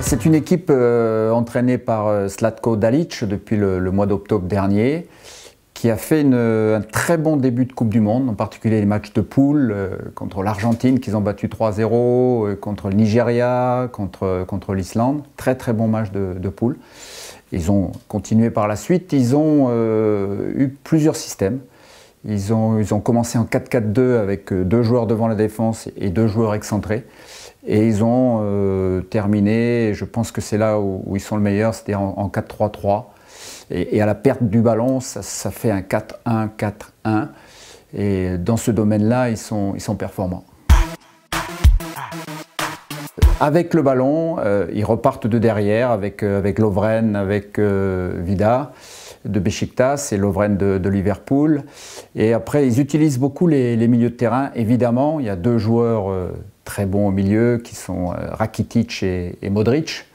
C'est une équipe entraînée par Zlatko Dalic depuis le mois d'octobre dernier, qui a fait un très bon début de Coupe du Monde, en particulier les matchs de poule contre l'Argentine qu'ils ont battu 3-0, contre le Nigeria, contre l'Islande. Très très bon match de poule. Ils ont continué par la suite, ils ont eu plusieurs systèmes. Ils ont commencé en 4-4-2 avec 2 joueurs devant la défense et 2 joueurs excentrés. Et ils ont terminé, je pense que c'est là où ils sont le meilleur, c'est-à-dire en 4-3-3. Et à la perte du ballon, ça fait un 4-1-4-1. Et dans ce domaine-là, ils sont performants. Avec le ballon, ils repartent de derrière avec Lovren, avec Vida de Beşiktaş et Lovren de Liverpool. Et après, ils utilisent beaucoup les milieux de terrain. Évidemment, il y a 2 joueurs très bons au milieu qui sont Rakitic et Modric.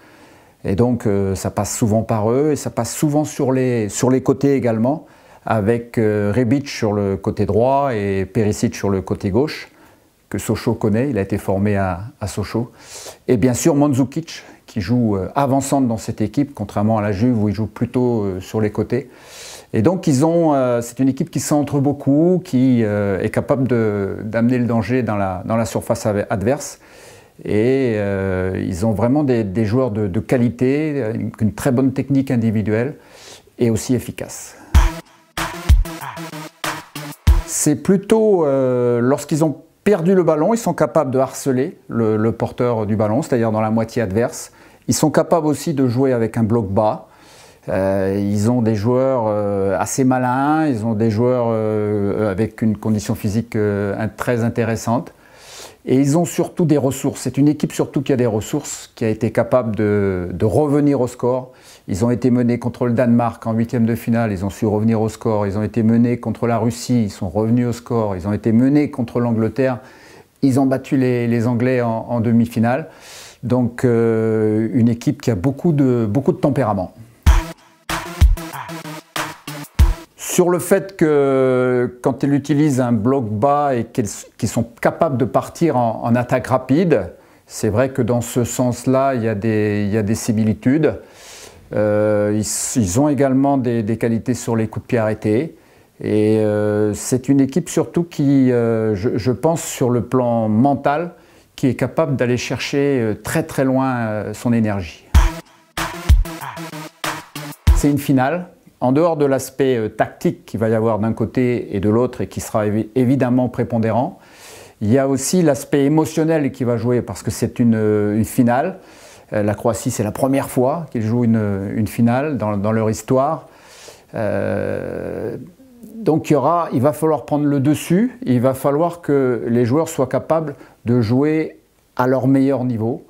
Et donc, ça passe souvent par eux et ça passe souvent sur les côtés également, avec Rebic sur le côté droit et Perisic sur le côté gauche, que Sochaux connaît, il a été formé à Sochaux. Et bien sûr, Mandzukic, qui joue avant-centre dans cette équipe, contrairement à la Juve où il joue plutôt sur les côtés. Et donc, c'est une équipe qui centre beaucoup, qui est capable d'amener le danger dans la surface adverse. Et ils ont vraiment des joueurs de qualité, une très bonne technique individuelle et aussi efficace. C'est plutôt lorsqu'ils ont perdu le ballon, ils sont capables de harceler le porteur du ballon, c'est-à-dire dans la moitié adverse. Ils sont capables aussi de jouer avec un bloc bas. Ils ont des joueurs assez malins, ils ont des joueurs avec une condition physique très intéressante. Et ils ont surtout des ressources. C'est une équipe surtout qui a des ressources, qui a été capable de revenir au score. Ils ont été menés contre le Danemark en 8e de finale, ils ont su revenir au score. Ils ont été menés contre la Russie, ils sont revenus au score. Ils ont été menés contre l'Angleterre, ils ont battu les Anglais en demi-finale. Donc une équipe qui a beaucoup de tempérament. Sur le fait que quand elle utilise un bloc bas et qu'ils sont capables de partir en attaque rapide, c'est vrai que dans ce sens-là, il y a des similitudes. Ils ont également des qualités sur les coups de pied arrêtés. Et c'est une équipe surtout qui, je pense, sur le plan mental, qui est capable d'aller chercher très très loin son énergie. C'est une finale. En dehors de l'aspect tactique qu'il va y avoir d'un côté et de l'autre et qui sera évidemment prépondérant, il y a aussi l'aspect émotionnel qui va jouer parce que c'est une finale. La Croatie, c'est la première fois qu'ils jouent une finale dans leur histoire. Donc il va falloir prendre le dessus, il va falloir que les joueurs soient capables de jouer à leur meilleur niveau.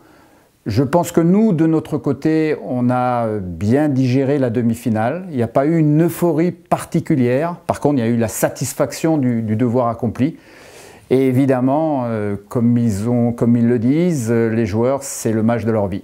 Je pense que nous, de notre côté, on a bien digéré la demi-finale. Il n'y a pas eu une euphorie particulière. Par contre, il y a eu la satisfaction du devoir accompli. Et évidemment, comme ils le disent, les joueurs, c'est le match de leur vie.